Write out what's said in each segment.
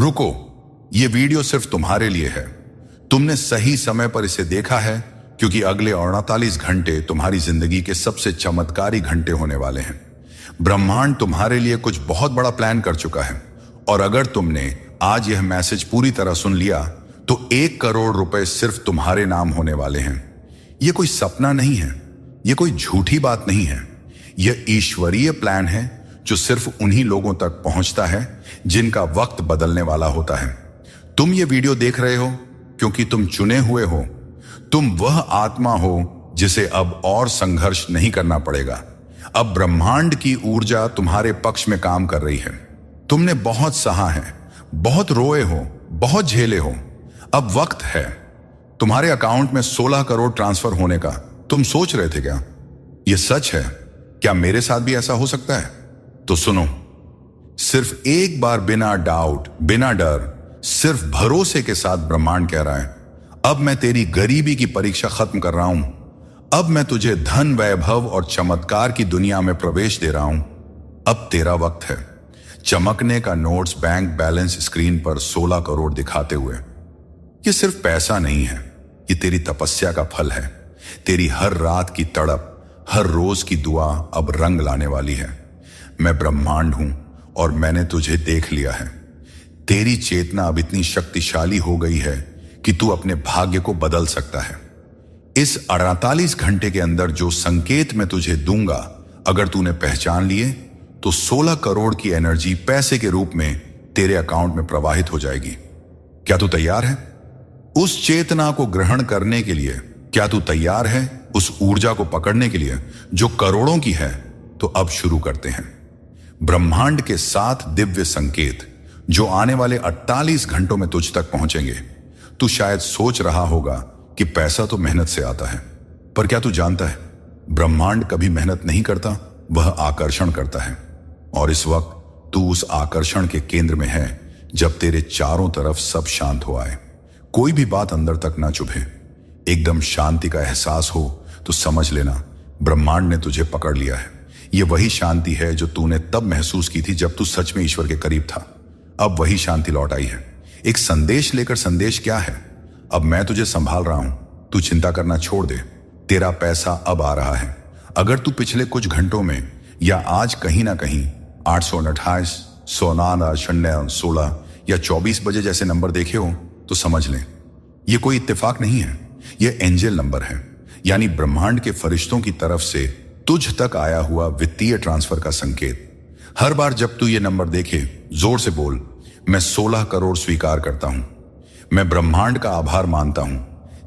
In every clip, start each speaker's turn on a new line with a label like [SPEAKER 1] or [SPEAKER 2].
[SPEAKER 1] रुको, ये वीडियो सिर्फ तुम्हारे लिए है। तुमने सही समय पर इसे देखा है, क्योंकि अगले 48 घंटे तुम्हारी जिंदगी के सबसे चमत्कारी घंटे होने वाले हैं। ब्रह्मांड तुम्हारे लिए कुछ बहुत बड़ा प्लान कर चुका है, और अगर तुमने आज यह मैसेज पूरी तरह सुन लिया तो 1 करोड़ रुपए सिर्फ तुम्हारे नाम होने वाले हैं। यह कोई सपना नहीं है, यह कोई झूठी बात नहीं है, यह ईश्वरीय प्लान है जो सिर्फ उन्हीं लोगों तक पहुंचता है जिनका वक्त बदलने वाला होता है। तुम ये वीडियो देख रहे हो क्योंकि तुम चुने हुए हो। तुम वह आत्मा हो जिसे अब और संघर्ष नहीं करना पड़ेगा। अब ब्रह्मांड की ऊर्जा तुम्हारे पक्ष में काम कर रही है। तुमने बहुत सहा है, बहुत रोए हो, बहुत झेले हो। अब वक्त है। तुम्हारे अकाउंट में 16 करोड़ ट्रांसफर होने का। तुम सोच रहे थे क्या यह सच है? क्या मेरे साथ भी ऐसा हो सकता है? तो सुनो, सिर्फ एक बार बिना डाउट, बिना डर, सिर्फ भरोसे के साथ ब्रह्मांड कह रहा है, अब मैं तेरी गरीबी की परीक्षा खत्म कर रहा हूं। अब मैं तुझे धन, वैभव और चमत्कार की दुनिया में प्रवेश दे रहा हूं। अब तेरा वक्त है। चमकने का नोट्स बैंक बैलेंस स्क्रीन पर 16 करोड़ दिखाते हुए। यह सिर्फ पैसा नहीं है, यह तेरी तपस्या का फल है। तेरी हर रात की तड़प, हर रोज की दुआ अब रंग लाने वाली है। मैं ब्रह्मांड हूं और मैंने तुझे देख लिया है। तेरी चेतना अब इतनी शक्तिशाली हो गई है कि तू अपने भाग्य को बदल सकता है। इस 48 घंटे के अंदर जो संकेत मैं तुझे दूंगा, अगर तूने पहचान लिए तो 16 करोड़ की एनर्जी पैसे के रूप में तेरे अकाउंट में प्रवाहित हो जाएगी। क्या तू तैयार है उस चेतना को ग्रहण करने के लिए? क्या तू तैयार है उस ऊर्जा को पकड़ने के लिए जो करोड़ों की है? तो अब शुरू करते हैं। ब्रह्मांड के 7 दिव्य संकेत जो आने वाले 48 घंटों में तुझ तक पहुंचेंगे। तू शायद सोच रहा होगा कि पैसा तो मेहनत से आता है, पर क्या तू जानता है ब्रह्मांड कभी मेहनत नहीं करता, वह आकर्षण करता है। और इस वक्त तू उस आकर्षण के केंद्र में है जब तेरे चारों तरफ सब शांत हो आए, कोई भी बात अंदर तक ना चुभे, एकदम शांति का एहसास हो, तो समझ लेना ब्रह्मांड ने तुझे पकड़ लिया है। यह वही शांति है जो तूने तब महसूस की थी जब तू सच में ईश्वर के करीब था। अब वही शांति लौट आई है, एक संदेश लेकर। संदेश क्या है? अब मैं तुझे संभाल रहा हूं, तू चिंता करना छोड़ दे। तेरा पैसा अब आ रहा है। अगर तू पिछले कुछ घंटों में या आज कहीं ना कहीं 828, 109, 16 या 24 बजे जैसे नंबर देखे हो, तो समझ ले यह कोई इत्तेफाक नहीं है, यह एंजल नंबर है, यानी ब्रह्मांड के फरिश्तों की तरफ से तुझ तक आया हुआ वित्तीय ट्रांसफर का संकेत। हर बार जब तू ये नंबर देखे, जोर से बोल, मैं 16 करोड़ स्वीकार करता हूं। मैं ब्रह्मांड का आभार मानता हूं।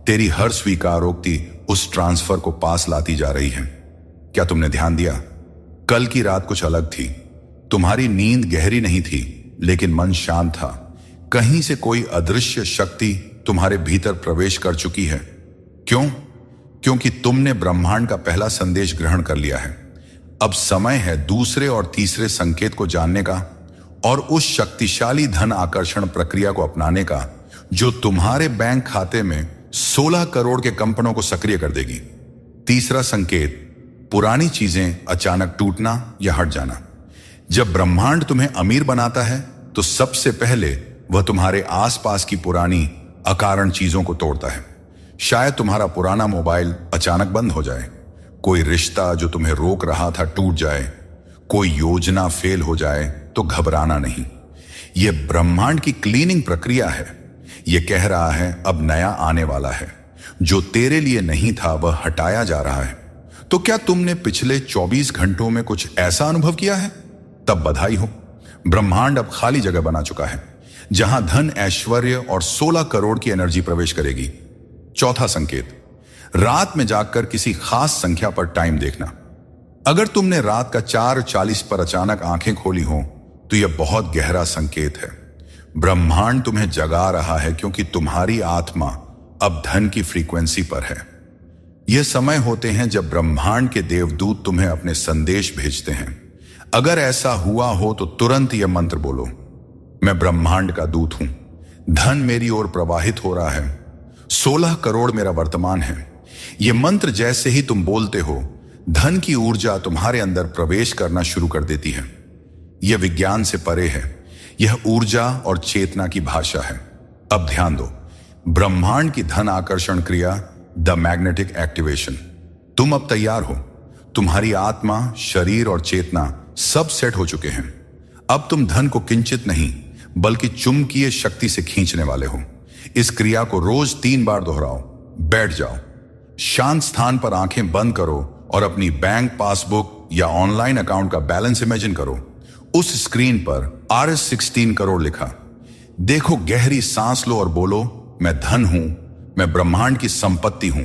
[SPEAKER 1] तेरी हर स्वीकारोक्ति उस ट्रांसफर को पास लाती जा रही है। क्या तुमने ध्यान दिया? कल की रात कुछ अलग थी। तुम्हारी नींद गहरी नहीं थी, लेकिन मन शांत था। कहीं से कोई अदृश्य शक्ति तुम्हारे भीतर प्रवेश कर चुकी है। क्यों? क्योंकि तुमने ब्रह्मांड का पहला संदेश ग्रहण कर लिया है। अब समय है दूसरे और तीसरे संकेत को जानने का और उस शक्तिशाली धन आकर्षण प्रक्रिया को अपनाने का जो तुम्हारे बैंक खाते में 16 करोड़ के कंपनों को सक्रिय कर देगी। तीसरा संकेत, पुरानी चीजें अचानक टूटना या हट जाना। जब ब्रह्मांड तुम्हें अमीर बनाता है तो सबसे पहले वह तुम्हारे आसपास की पुरानी अकारण चीजों को तोड़ता है। शायद तुम्हारा पुराना मोबाइल अचानक बंद हो जाए, कोई रिश्ता जो तुम्हें रोक रहा था टूट जाए, कोई योजना फेल हो जाए, तो घबराना नहीं। यह ब्रह्मांड की क्लीनिंग प्रक्रिया है। यह कह रहा है अब नया आने वाला है। जो तेरे लिए नहीं था वह हटाया जा रहा है। तो क्या तुमने पिछले 24 घंटों में कुछ ऐसा अनुभव किया है? तब बधाई हो, ब्रह्मांड अब खाली जगह बना चुका है जहां धन, ऐश्वर्य और 16 करोड़ की एनर्जी प्रवेश करेगी। चौथा संकेत, रात में जागकर किसी खास संख्या पर टाइम देखना। अगर तुमने रात का 4:40 पर अचानक आंखें खोली हो तो यह बहुत गहरा संकेत है। ब्रह्मांड तुम्हें जगा रहा है क्योंकि तुम्हारी आत्मा अब धन की फ्रीक्वेंसी पर है। यह समय होते हैं जब ब्रह्मांड के देवदूत तुम्हें अपने संदेश भेजते हैं। अगर ऐसा हुआ हो तो तुरंत यह मंत्र बोलो, मैं ब्रह्मांड का दूत हूं, धन मेरी ओर प्रवाहित हो रहा है, 16 करोड़ मेरा वर्तमान है। यह मंत्र जैसे ही तुम बोलते हो, धन की ऊर्जा तुम्हारे अंदर प्रवेश करना शुरू कर देती है। यह विज्ञान से परे है। यह ऊर्जा और चेतना की भाषा है। अब ध्यान दो, ब्रह्मांड की धन आकर्षण क्रिया, द मैग्नेटिक एक्टिवेशन। तुम अब तैयार हो। तुम्हारी आत्मा, शरीर और चेतना सब सेट हो चुके हैं। अब तुम धन को किंचित नहीं बल्कि चुंबकीय शक्ति से खींचने वाले हो। इस क्रिया को रोज 3 बार दोहराओ। बैठ जाओ, शांत स्थान पर आंखें बंद करो और अपनी बैंक पासबुक या ऑनलाइन अकाउंट का बैलेंस इमेजिन करो। उस स्क्रीन पर RS 16 करोड़ लिखा। देखो, गहरी सांस लो और बोलो, मैं धन हूं, मैं ब्रह्मांड की संपत्ति हूं।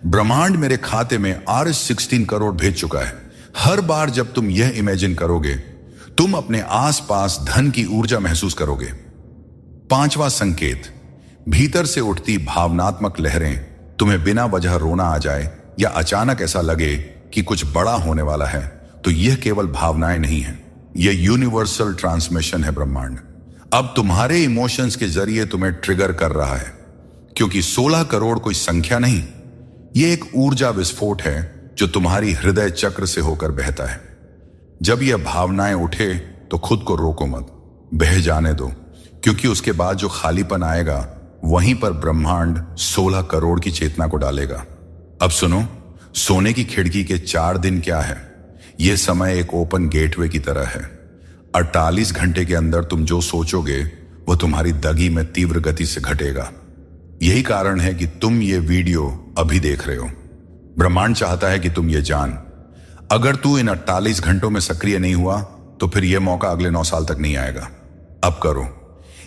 [SPEAKER 1] ब्रह्मांड मेरे खाते में RS 16 करोड़ भेज चुका है। हर बार जब तुम यह इमेजिन करोगे, तुम अपने आसपास धन की ऊर्जा महसूस करोगे। 5वां संकेत, भीतर से उठती भावनात्मक लहरें। तुम्हें बिना वजह रोना आ जाए या अचानक ऐसा लगे कि कुछ बड़ा होने वाला है, तो यह केवल भावनाएं नहीं है, यह यूनिवर्सल ट्रांसमिशन है। ब्रह्मांड अब तुम्हारे इमोशंस के जरिए तुम्हें ट्रिगर कर रहा है, क्योंकि 16 करोड़ कोई संख्या नहीं, यह एक ऊर्जा विस्फोट है जो तुम्हारी हृदय चक्र से होकर बहता है। जब यह भावनाएं उठे तो खुद को रोको मत, बह जाने दो, क्योंकि उसके बाद जो खालीपन आएगा वहीं पर ब्रह्मांड 16 करोड़ की चेतना को डालेगा। अब सुनो, सोने की खिड़की के 4 दिन क्या है? यह समय एक ओपन गेटवे की तरह है। 48 घंटे के अंदर तुम जो सोचोगे वह तुम्हारी दगी में तीव्र गति से घटेगा। यही कारण है कि तुम ये वीडियो अभी देख रहे हो। ब्रह्मांड चाहता है कि तुम ये जान, अगर तू इन 48 घंटों में सक्रिय नहीं हुआ तो फिर यह मौका अगले 9 साल तक नहीं आएगा। अब करो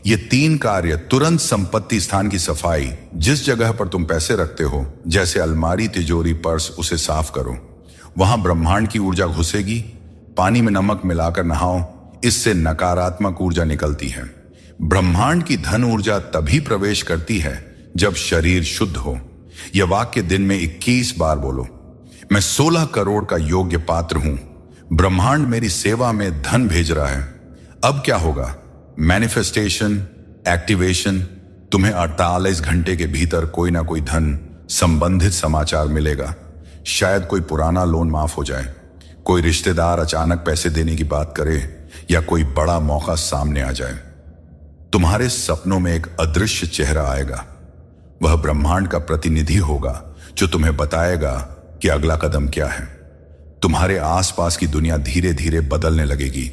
[SPEAKER 1] ये 3 कार्य तुरंत। संपत्ति स्थान की सफाई, जिस जगह पर तुम पैसे रखते हो, जैसे अलमारी, तिजोरी, पर्स, उसे साफ करो। वहां ब्रह्मांड की ऊर्जा घुसेगी। पानी में नमक मिलाकर नहाओ, इससे नकारात्मक ऊर्जा निकलती है। ब्रह्मांड की धन ऊर्जा तभी प्रवेश करती है जब शरीर शुद्ध हो। यह वाक्य दिन में 21 बार बोलो। मैं 16 करोड़ का योग्य पात्र हूं। ब्रह्मांड मेरी सेवा में धन भेज रहा है। अब क्या होगा? Manifestation, activation. तुम्हें 48 घंटे के भीतर कोई ना कोई धन संबंधित समाचार मिलेगा। शायद कोई पुराना लोन माफ हो जाए, कोई रिश्तेदार अचानक पैसे देने की बात करे, या कोई बड़ा मौका सामने आ जाए। तुम्हारे सपनों में एक अदृश्य चेहरा आएगा। वह ब्रह्मांड का प्रतिनिधि होगा जो तुम्हें बताएगा कि अगला कदम क्या है। तुम्हारे आसपास की दुनिया धीरे धीरे बदलने लगेगी।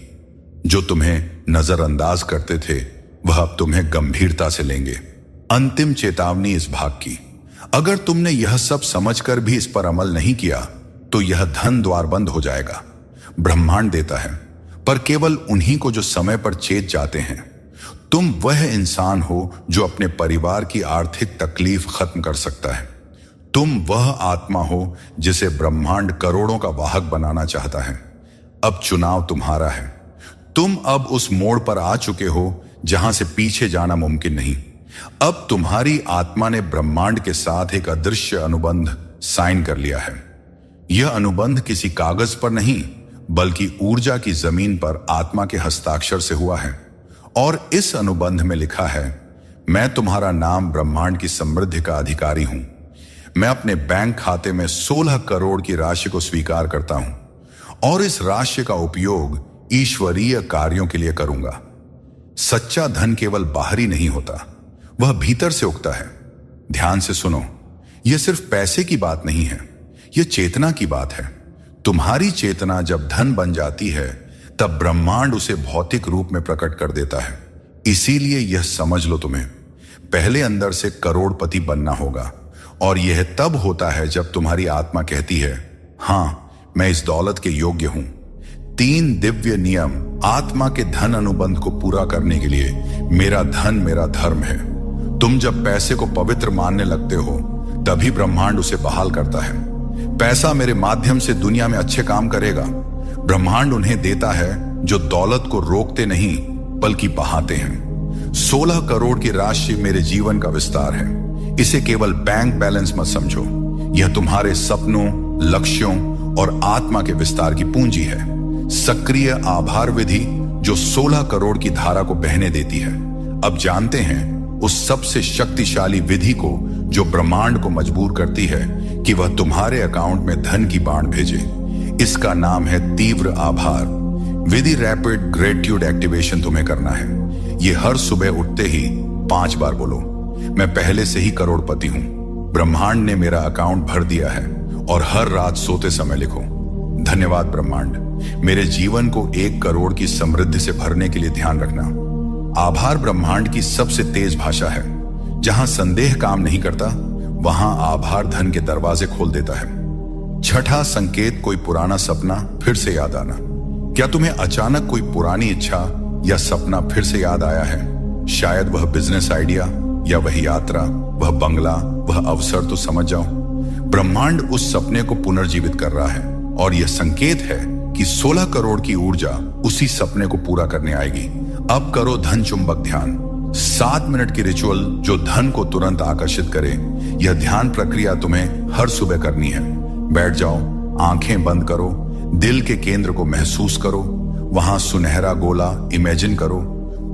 [SPEAKER 1] जो तुम्हें नजरअंदाज करते थे वह अब तुम्हें गंभीरता से लेंगे। अंतिम चेतावनी इस भाग की, अगर तुमने यह सब समझकर भी इस पर अमल नहीं किया तो यह धन द्वार बंद हो जाएगा। ब्रह्मांड देता है, पर केवल उन्हीं को जो समय पर चेत जाते हैं। तुम वह इंसान हो जो अपने परिवार की आर्थिक तकलीफ खत्म कर सकता है। तुम वह आत्मा हो जिसे ब्रह्मांड करोड़ों का वाहक बनाना चाहता है। अब चुनाव तुम्हारा है। तुम अब उस मोड़ पर आ चुके हो जहां से पीछे जाना मुमकिन नहीं। अब तुम्हारी आत्मा ने ब्रह्मांड के साथ एक अदृश्य अनुबंध साइन कर लिया है। यह अनुबंध किसी कागज पर नहीं बल्कि ऊर्जा की जमीन पर आत्मा के हस्ताक्षर से हुआ है। और इस अनुबंध में लिखा है, मैं तुम्हारा नाम ब्रह्मांड की समृद्धि का अधिकारी हूं। मैं अपने बैंक खाते में 16 करोड़ की राशि को स्वीकार करता हूं और इस राशि का उपयोग ईश्वरीय कार्यों के लिए करूंगा। सच्चा धन केवल बाहरी नहीं होता, वह भीतर से उगता है। ध्यान से सुनो, यह सिर्फ पैसे की बात नहीं है, यह चेतना की बात है। तुम्हारी चेतना जब धन बन जाती है तब ब्रह्मांड उसे भौतिक रूप में प्रकट कर देता है। इसीलिए यह समझ लो, तुम्हें पहले अंदर से करोड़पति बनना होगा। और यह तब होता है जब तुम्हारी आत्मा कहती है, हां, मैं इस दौलत के योग्य हूं। 3 दिव्य नियम आत्मा के धन अनुबंध को पूरा करने के लिए। मेरा धन मेरा धर्म है। तुम जब पैसे को पवित्र मानने लगते हो तभी ब्रह्मांड उसे बहाल करता है। पैसा मेरे माध्यम से दुनिया में अच्छे काम करेगा। ब्रह्मांड उन्हें देता है जो दौलत को रोकते नहीं बल्कि बहाते हैं। 16 करोड़ की राशि मेरे जीवन का विस्तार है। इसे केवल बैंक बैलेंस मत समझो, यह तुम्हारे सपनों, लक्ष्यों और आत्मा के विस्तार की पूंजी है। सक्रिय आभार विधि जो 16 करोड़ की धारा को बहने देती है। अब जानते हैं उस सबसे शक्तिशाली विधि को जो ब्रह्मांड को मजबूर करती है कि वह तुम्हारे अकाउंट में धन की बाढ़ भेजे। इसका नाम है तीव्र आभार विधि। रैपिड ग्रेटिट्यूड एक्टिवेशन तुम्हें करना है। ये हर सुबह उठते ही 5 बार बोलो, मैं पहले से ही करोड़पति हूं, ब्रह्मांड ने मेरा अकाउंट भर दिया है। और हर रात सोते समय लिखो, धन्यवाद ब्रह्मांड, मेरे जीवन को 1 करोड़ की समृद्धि से भरने के लिए ध्यान रखना। आभार ब्रह्मांड की सबसे तेज भाषा है। जहां संदेह काम नहीं करता, वहां आभार धन के दरवाजे खोल देता है। छठा संकेत, कोई पुराना सपना फिर से याद आना। क्या तुम्हें अचानक कोई पुरानी इच्छा या सपना फिर से याद आया है? शायद वह बिजनेस आइडिया या वह यात्रा, वह बंगला, वह अवसर। तो समझ जाओ, ब्रह्मांड उस सपने को पुनर्जीवित कर रहा है और यह संकेत है कि 16 करोड़ की ऊर्जा उसी सपने को पूरा करने आएगी। अब करो धन चुंबक ध्यान, 7 मिनट की रिचुअल जो धन को तुरंत आकर्षित करे। यह ध्यान प्रक्रिया तुम्हें हर सुबह करनी है। बैठ जाओ, आंखें बंद करो, दिल के केंद्र को महसूस करो। वहां सुनहरा गोला इमेजिन करो।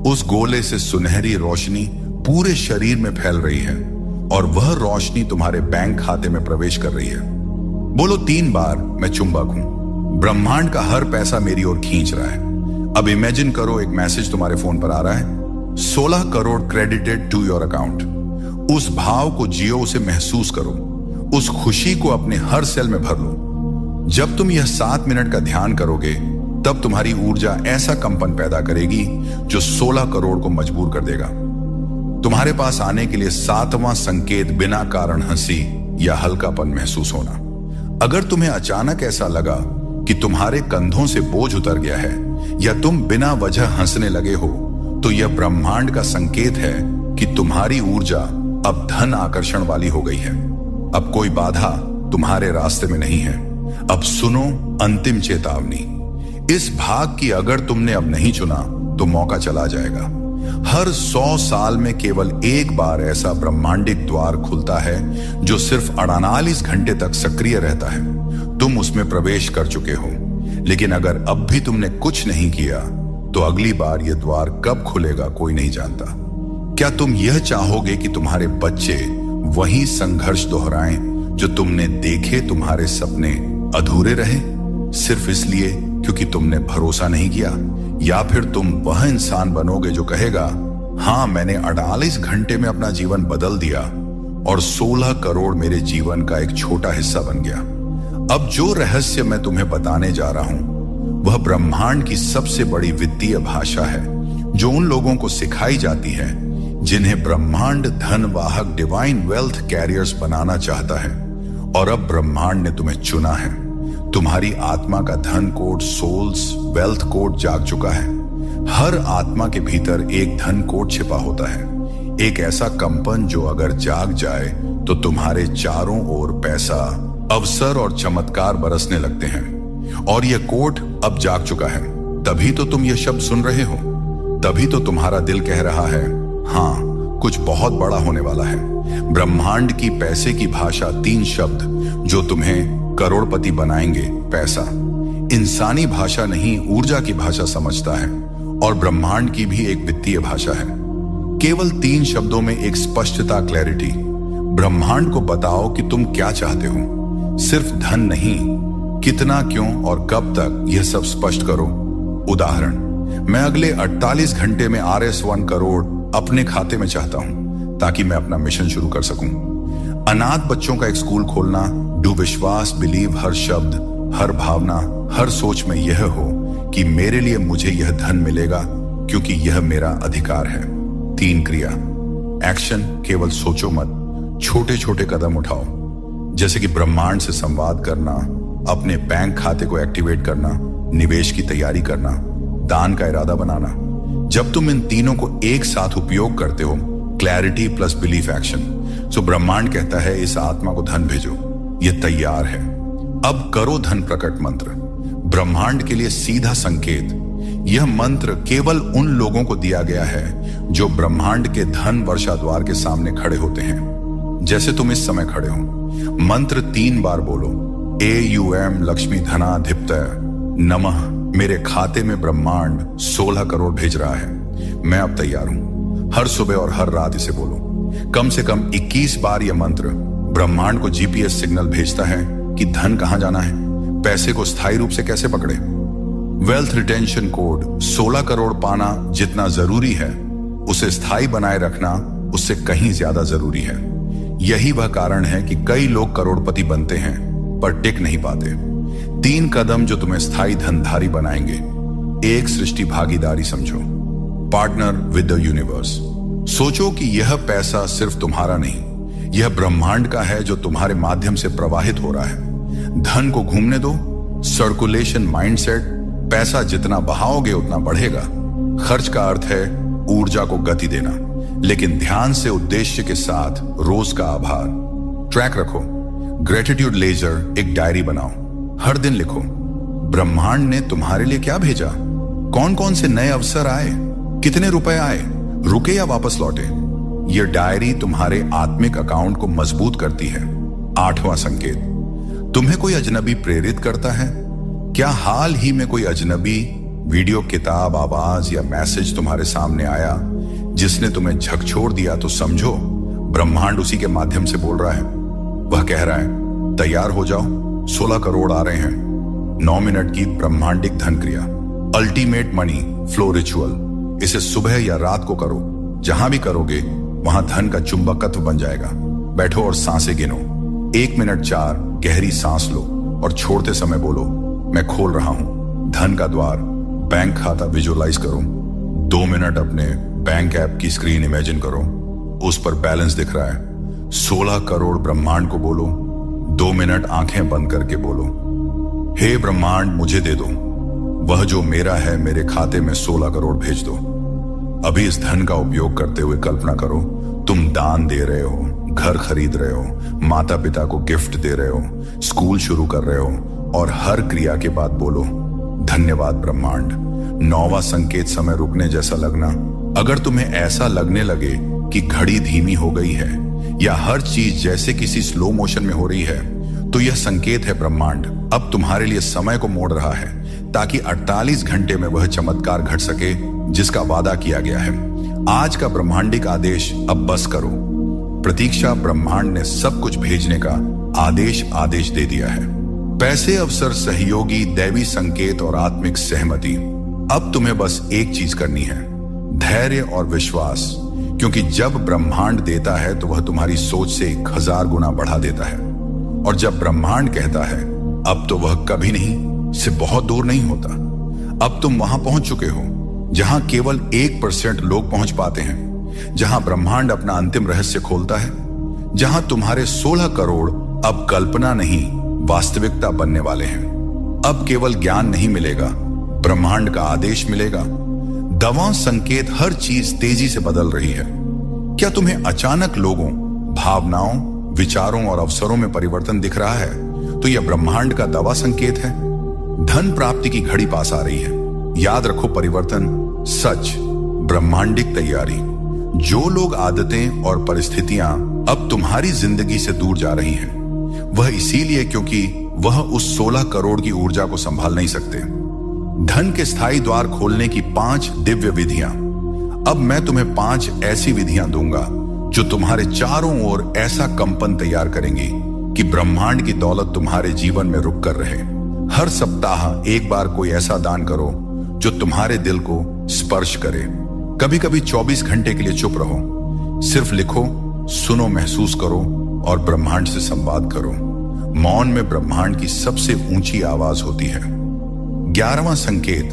[SPEAKER 1] उस गोले से सुनहरी रोशनी पूरे शरीर में फैल रही है और वह रोशनी तुम्हारे बैंक खाते में प्रवेश कर रही है। बोलो 3 बार, मैं चुंबक हूं, ब्रह्मांड का हर पैसा मेरी ओर खींच रहा है। अब इमेजिन करो, एक मैसेज तुम्हारे फोन पर आ रहा है, 16 crore credited to your account. उस भाव को जियो, उसे महसूस करो, उस खुशी को अपने हर सेल में भर लो। जब तुम यह 7 मिनट का ध्यान करोगे, तब तुम्हारी ऊर्जा ऐसा कंपन पैदा करेगी जो 16 करोड़ को मजबूर कर देगा। तुम्हारे पास आने के लिए 7वां संकेत, बिना कारण हंसी या हल्कापन महसूस होना। अगर तुम्हें अचानक ऐसा लगा कि तुम्हारे कंधों से बोझ उतर गया है या तुम बिना वजह हंसने लगे हो, तो यह ब्रह्मांड का संकेत है कि तुम्हारी ऊर्जा अब धन आकर्षण वाली हो गई है। अब कोई बाधा तुम्हारे रास्ते में नहीं है। अब सुनो अंतिम चेतावनी, इस भाग की अगर तुमने अब नहीं चुना तो मौका चला जाएगा। हर 100 साल में केवल एक बार ऐसा ब्रह्मांडिक द्वार खुलता है जो सिर्फ 48 घंटे तक सक्रिय रहता है। तुम उसमें प्रवेश कर चुके हो, लेकिन अगर अब भी तुमने कुछ नहीं किया तो अगली बार यह द्वार कब खुलेगा कोई नहीं जानता। क्या तुम यह चाहोगे कि तुम्हारे बच्चे वही संघर्ष दोहराएं जो तुमने देखे? तुम्हारे सपने अधूरे रहे सिर्फ इसलिए क्योंकि तुमने भरोसा नहीं किया? या फिर तुम वह इंसान बनोगे जो कहेगा, हां मैंने 48 घंटे में अपना जीवन बदल दिया और 16 करोड़ मेरे जीवन का एक छोटा हिस्सा बन गया। अब जो रहस्य मैं तुम्हें बताने जा रहा हूं वह ब्रह्मांड की सबसे बड़ी वित्तीय भाषा है जो उन लोगों को सिखाई जाती है जिन्हें ब्रह्मांड धनवाहक डिवाइन वेल्थ कैरियर्स बनाना चाहता है। और अब ब्रह्मांड ने तुम्हें चुना है। तुम्हारी आत्मा का धन कोड, सोल्स वेल्थ कोड जाग चुका है। हर आत्मा के भीतर एक धन कोड छिपा होता है, एक ऐसा कंपन जो अगर जाग जाए तो तुम्हारे चारों ओर पैसा, अवसर और चमत्कार बरसने लगते हैं। और यह कोड अब जाग चुका है, तभी तो तुम यह शब्द सुन रहे हो, तभी तो तुम्हारा दिल कह रहा है, हां कुछ बहुत बड़ा होने वाला है। ब्रह्मांड की पैसे की भाषा, 3 शब्द जो तुम्हें करोड़पति बनाएंगे। पैसा इंसानी भाषा नहीं, ऊर्जा की भाषा समझता है, और ब्रह्मांड की भी एक वित्तीय भाषा है। केवल 3 शब्दों में एक स्पष्टता, क्लैरिटी। ब्रह्मांड को बताओ कि तुम क्या चाहते हो, सिर्फ धन नहीं, कितना, क्यों और कब तक, यह सब स्पष्ट करो। उदाहरण, मैं अगले 48 घंटे में RS1 करोड़ अपने खाते में चाहता हूं ताकि मैं अपना मिशन शुरू कर सकूं। अनाथ बच्चों का एक स्कूल खोलना। डू विश्वास, बिलीव, हर शब्द, हर भावना, हर सोच में यह हो कि मेरे लिए मुझे यह धन मिलेगा क्योंकि यह मेरा अधिकार है। 3 क्रिया। एक्शन, केवल सोचो मत, छोटे छोटे कदम उठाओ, जैसे कि ब्रह्मांड से संवाद करना, अपने बैंक खाते को एक्टिवेट करना, निवेश की तैयारी करना, दान का इरादा बनाना। जब तुम इन तीनों को एक साथ उपयोग करते हो, क्लैरिटी प्लस बिलीफ एक्शन, तो ब्रह्मांड कहता है इस आत्मा को धन भेजो, ये तैयार है। अब करो धन प्रकट मंत्र, ब्रह्मांड के लिए सीधा संकेत। यह मंत्र केवल उन लोगों को दिया गया है जो ब्रह्मांड के धन वर्षा द्वार के सामने खड़े होते हैं, जैसे तुम इस समय खड़े हो। मंत्र 3 बार बोलो, AUM लक्ष्मी धनाधिपतय नमः। मेरे खाते में ब्रह्मांड 16 करोड़ भेज रहा है, मैं अब तैयार हूं। हर सुबह और हर रात इसे बोलो, कम से कम 21 बार यह मंत्र ब्रह्मांड को GPS सिग्नल भेजता है कि धन कहां जाना है, पैसे को स्थायी रूप से कैसे पकड़े। वेल्थ रिटेंशन कोड, 16 करोड़ पाना जितना जरूरी है उसे स्थायी बनाए रखना उससे कहीं ज्यादा जरूरी है। यही वह कारण है कि कई लोग करोड़पति बनते हैं पर टिक नहीं पाते। 3 कदम जो तुम्हें स्थायी धनधारी बनाएंगे। 1, सृष्टि भागीदारी समझो, पार्टनर विद द यूनिवर्स। सोचो कि यह पैसा सिर्फ तुम्हारा नहीं, यह ब्रह्मांड का है जो तुम्हारे माध्यम से प्रवाहित हो रहा है। धन को घूमने दो, सर्कुलेशन माइंडसेट। पैसा जितना बहाओगे उतना बढ़ेगा। खर्च का अर्थ है ऊर्जा को गति देना, लेकिन ध्यान से उद्देश्य के साथ रोज का आभार। ट्रैक रखो, ग्रेटिट्यूड लेजर एक डायरी बनाओ, हर दिन लिखो ब्रह्मांड ने तुम्हारे लिए क्या भेजा, कौन कौन से नए अवसर आए, कितने रुपए आए, रुके या वापस लौटे। यह डायरी तुम्हारे आत्मिक अकाउंट को मजबूत करती है। 8वां संकेत, तुम्हें कोई अजनबी प्रेरित करता है? क्या हाल ही में कोई अजनबी वीडियो, किताब, आवाज या मैसेज तुम्हारे सामने आया जिसने तुम्हें झकझोर दिया? तो समझो ब्रह्मांड उसी के माध्यम से बोल रहा है। वह कह रहा है तैयार हो जाओ, 16 करोड़ आ रहे हैं। 9 मिनट की ब्रह्मांडिक धन क्रिया, अल्टीमेट मनी फ्लो रिचुअल। इसे सुबह या रात को करो, जहां भी करोगे वहां धन का चुंबकत्व बन जाएगा। बैठो और सांसें गिनो। 1 मिनट 4 गहरी सांस लो और छोड़ते समय बोलो मैं खोल रहा हूं धन का द्वार। बैंक खाता विजुअलाइज करो। 2 मिनट अपने बैंक ऐप की स्क्रीन इमेजिन करो, उस पर बैलेंस दिख रहा है। 16 करोड़ ब्रह्मांड को बोलो। 2 मिनट आंखें बंद करके बोलो हे ब्रह्मांड मुझे दे दो, वह जो मेरा है मेरे खाते में 16 करोड़ भेज दो। अभी इस धन का उपयोग करते हुए कल्पना करो तुम दान दे रहे हो, घर खरीद रहे हो, माता पिता को गिफ्ट दे रहे हो, स्कूल शुरू कर रहे हो और हर क्रिया के बाद बोलो धन्यवाद ब्रह्मांड। 9वां संकेत, समय रुकने जैसा लगना। अगर तुम्हें ऐसा लगने लगे कि घड़ी धीमी हो गई है या हर चीज जैसे किसी स्लो मोशन में हो रही है, तो यह संकेत है ब्रह्मांड अब तुम्हारे लिए समय को मोड़ रहा है ताकि 48 घंटे में वह चमत्कार घट सके जिसका वादा किया गया है। आज का ब्रह्मांडिक आदेश अब बस करो। प्रतीक्षा, ब्रह्मांड ने सब कुछ भेजने का आदेश दे दिया है। पैसे, अवसर, सहयोगी, दैवी संकेत और आत्मिक सहमति। अब तुम्हें बस एक चीज करनी है, धैर्य और विश्वास, क्योंकि जब ब्रह्मांड देता है तो वह तुम्हारी सोच से 1000 गुना बढ़ा देता है। और जब ब्रह्मांड कहता है अब, तो वह कभी नहीं से बहुत दूर नहीं होता। अब तुम वहां पहुंच चुके हो जहां केवल 1% लोग पहुंच पाते हैं, जहां ब्रह्मांड अपना अंतिम रहस्य खोलता है, जहां तुम्हारे 16 करोड़ अब कल्पना नहीं वास्तविकता बनने वाले हैं। अब केवल ज्ञान नहीं मिलेगा, ब्रह्मांड का आदेश मिलेगा। दवा संकेत, हर चीज तेजी से बदल रही है। क्या तुम्हें अचानक लोगों, भावनाओं, विचारों और अवसरों में परिवर्तन दिख रहा है? तो यह ब्रह्मांड का दवा संकेत है। धन प्राप्ति की घड़ी पास आ रही है। याद रखो परिवर्तन सच, ब्रह्मांडिक तैयारी। जो लोग, आदतें और परिस्थितियां अब तुम्हारी जिंदगी से दूर जा रही हैं, वह इसीलिए क्योंकि वह उस 16 करोड़ की ऊर्जा को संभाल नहीं सकते। धन के स्थायी द्वार खोलने की 5 दिव्य विधियां। अब मैं तुम्हें 5 ऐसी विधियां दूंगा जो तुम्हारे चारों ओर ऐसा कंपन तैयार करेंगी कि ब्रह्मांड की दौलत तुम्हारे जीवन में रुक कर रहे। हर सप्ताह एक बार कोई ऐसा दान करो जो तुम्हारे दिल को स्पर्श करे। कभी कभी 24 घंटे के लिए चुप रहो, सिर्फ लिखो, सुनो, महसूस करो और ब्रह्मांड से संवाद करो। मौन में ब्रह्मांड की सबसे ऊंची आवाज होती है। 11वां संकेत,